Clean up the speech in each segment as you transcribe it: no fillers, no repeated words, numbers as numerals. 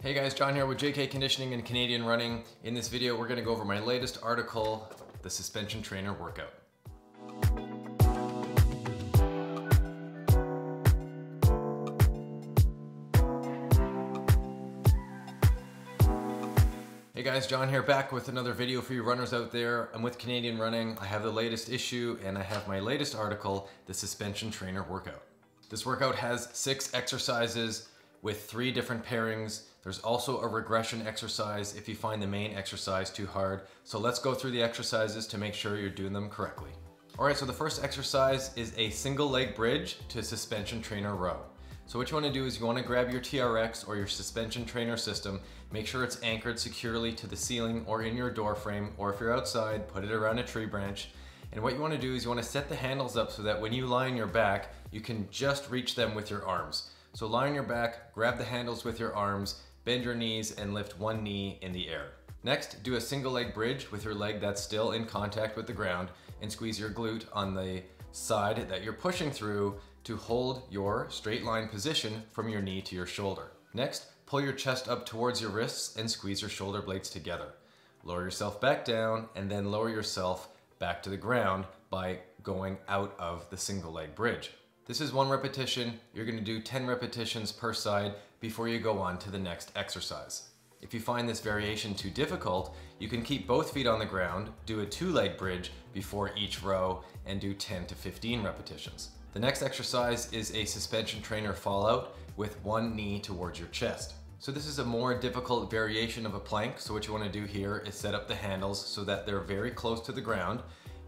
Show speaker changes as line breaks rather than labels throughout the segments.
Hey guys, John here with JK Conditioning and Canadian Running. In this video, we're gonna go over my latest article, the Suspension Trainer Workout. Hey guys, John here, back with another video for you runners out there. I'm with Canadian Running. I have the latest issue and I have my latest article, the Suspension Trainer Workout. This workout has 6 exercises with 3 different pairings. There's also a regression exercise if you find the main exercise too hard. So let's go through the exercises to make sure you're doing them correctly. All right, so the first exercise is a single leg bridge to suspension trainer row. So what you wanna do is you wanna grab your TRX or your suspension trainer system, make sure it's anchored securely to the ceiling or in your door frame, or if you're outside, put it around a tree branch. And what you wanna do is you wanna set the handles up so that when you lie on your back, you can just reach them with your arms. So lie on your back, grab the handles with your arms, bend your knees and lift one knee in the air. Next, do a single leg bridge with your leg that's still in contact with the ground and squeeze your glute on the side that you're pushing through to hold your straight line position from your knee to your shoulder. Next, pull your chest up towards your wrists and squeeze your shoulder blades together. Lower yourself back down and then lower yourself back to the ground by going out of the single leg bridge. This is 1 repetition. You're gonna do 10 repetitions per side before you go on to the next exercise. If you find this variation too difficult, you can keep both feet on the ground, do a 2-leg bridge before each row, and do 10 to 15 repetitions. The next exercise is a suspension trainer fallout with one knee towards your chest. So this is a more difficult variation of a plank. So what you wanna do here is set up the handles so that they're very close to the ground.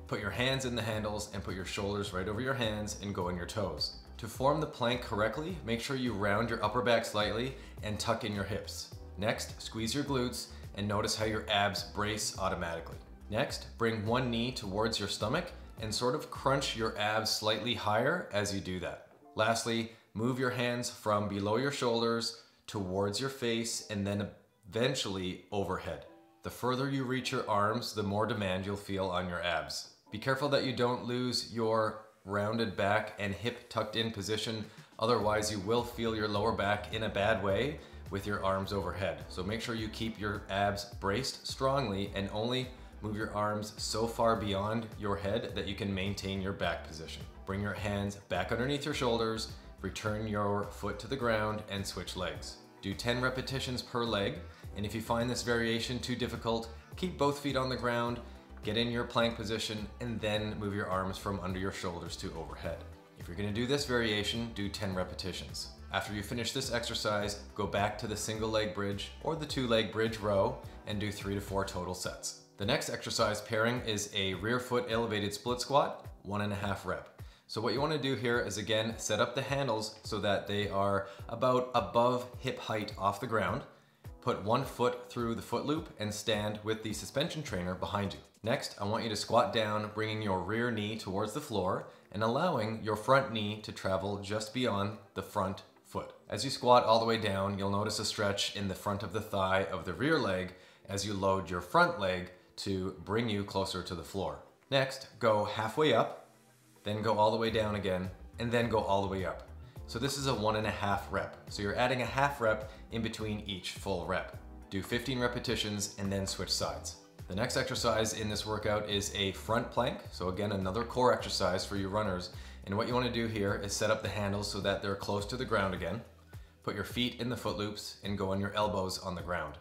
Put your hands in the handles and put your shoulders right over your hands and go on your toes. To form the plank correctly, make sure you round your upper back slightly and tuck in your hips. Next, squeeze your glutes and notice how your abs brace automatically. Next, bring one knee towards your stomach and sort of crunch your abs slightly higher as you do that. Lastly, move your hands from below your shoulders towards your face and then eventually overhead. The further you reach your arms, the more demand you'll feel on your abs. Be careful that you don't lose your rounded back and hip tucked in position, otherwise you will feel your lower back in a bad way with your arms overhead. So make sure you keep your abs braced strongly and only move your arms so far beyond your head that you can maintain your back position. Bring your hands back underneath your shoulders, return your foot to the ground and switch legs. Do 10 repetitions per leg, and if you find this variation too difficult, keep both feet on the ground, get in your plank position, and then move your arms from under your shoulders to overhead. If you're gonna do this variation, do 10 repetitions. After you finish this exercise, go back to the single leg bridge or the 2-leg bridge row and do 3 to 4 total sets. The next exercise pairing is a rear foot elevated split squat, 1.5 rep. So what you wanna do here is again, set up the handles so that they are about above hip height off the ground. Put one foot through the foot loop and stand with the suspension trainer behind you. Next, I want you to squat down, bringing your rear knee towards the floor and allowing your front knee to travel just beyond the front foot. As you squat all the way down, you'll notice a stretch in the front of the thigh of the rear leg as you load your front leg to bring you closer to the floor. Next, go halfway up, then go all the way down again, and then go all the way up. So this is a 1.5 rep. So you're adding a half rep in between each full rep. Do 15 repetitions and then switch sides. The next exercise in this workout is a front plank. So again, another core exercise for you runners. And what you wanna do here is set up the handles so that they're close to the ground again. Put your feet in the foot loops and go on your elbows on the ground.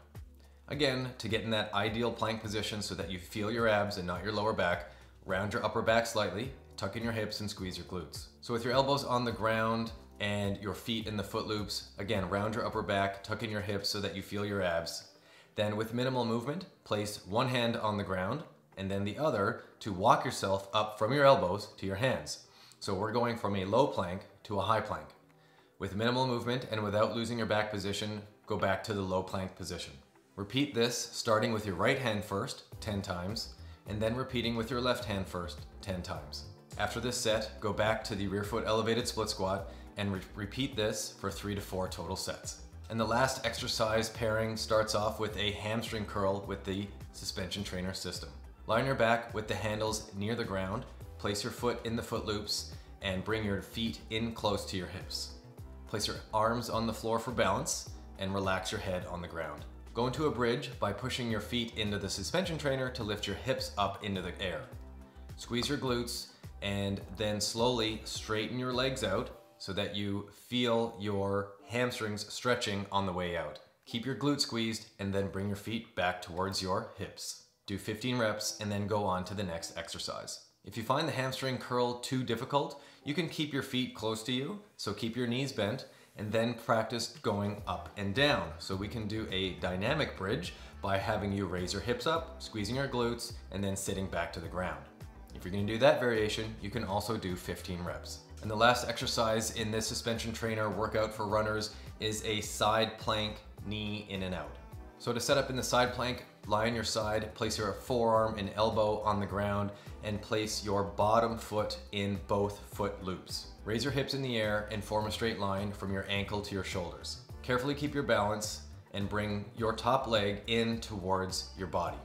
Again, to get in that ideal plank position so that you feel your abs and not your lower back, round your upper back slightly, tuck in your hips and squeeze your glutes. So with your elbows on the ground and your feet in the foot loops, again, round your upper back, tuck in your hips so that you feel your abs. Then with minimal movement, place one hand on the ground and then the other to walk yourself up from your elbows to your hands. So we're going from a low plank to a high plank. With minimal movement and without losing your back position, go back to the low plank position. Repeat this starting with your right hand first, 10 times, and then repeating with your left hand first, 10 times. After this set, go back to the rear foot elevated split squat and repeat this for 3 to 4 total sets. And the last exercise pairing starts off with a hamstring curl with the suspension trainer system. Lie on your back with the handles near the ground, place your foot in the foot loops, and bring your feet in close to your hips. Place your arms on the floor for balance, and relax your head on the ground. Go into a bridge by pushing your feet into the suspension trainer to lift your hips up into the air. Squeeze your glutes and then slowly straighten your legs out so that you feel your hamstrings stretching on the way out. Keep your glutes squeezed and then bring your feet back towards your hips. Do 15 reps and then go on to the next exercise. If you find the hamstring curl too difficult, you can keep your feet close to you, so keep your knees bent, and then practice going up and down. So we can do a dynamic bridge by having you raise your hips up, squeezing your glutes, and then sitting back to the ground. If you're gonna do that variation, you can also do 15 reps. And the last exercise in this suspension trainer workout for runners is a side plank knee in and out. So to set up in the side plank, lie on your side, place your forearm and elbow on the ground, and place your bottom foot in both foot loops. Raise your hips in the air and form a straight line from your ankle to your shoulders. Carefully keep your balance and bring your top leg in towards your body.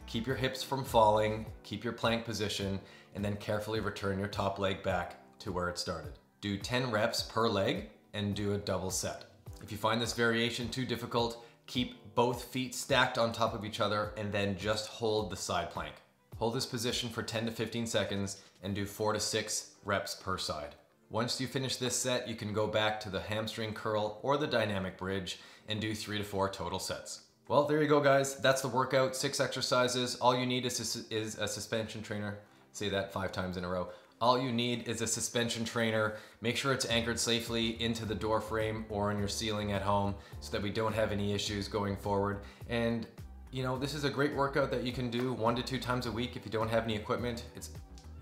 Keep your hips from falling, keep your plank position, and then carefully return your top leg back to where it started. Do 10 reps per leg and do a double set. If you find this variation too difficult, keep both feet stacked on top of each other and then just hold the side plank. Hold this position for 10 to 15 seconds and do 4 to 6 reps per side. Once you finish this set, you can go back to the hamstring curl or the dynamic bridge and do 3 to 4 total sets. Well, there you go, guys. That's the workout, 6 exercises. All you need is a suspension trainer. Say that 5 times in a row. All you need is a suspension trainer. Make sure it's anchored safely into the door frame or on your ceiling at home so that we don't have any issues going forward. And you know, this is a great workout that you can do 1 to 2 times a week if you don't have any equipment. It's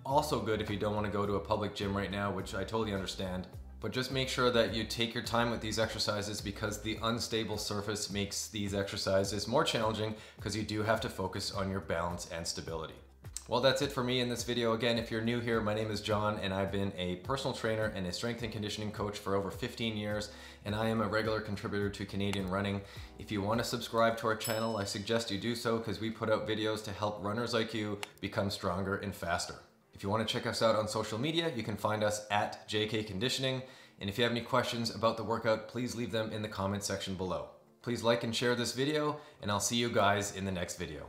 also good if you don't want to go to a public gym right now, which I totally understand. But just make sure that you take your time with these exercises because the unstable surface makes these exercises more challenging because you do have to focus on your balance and stability. Well, that's it for me in this video. Again, if you're new here, my name is John and I've been a personal trainer and a strength and conditioning coach for over 15 years, and I am a regular contributor to Canadian Running. If you want to subscribe to our channel, I suggest you do so because we put out videos to help runners like you become stronger and faster. If you want to check us out on social media, you can find us at JK Conditioning. And if you have any questions about the workout, please leave them in the comment section below. Please like and share this video, and I'll see you guys in the next video.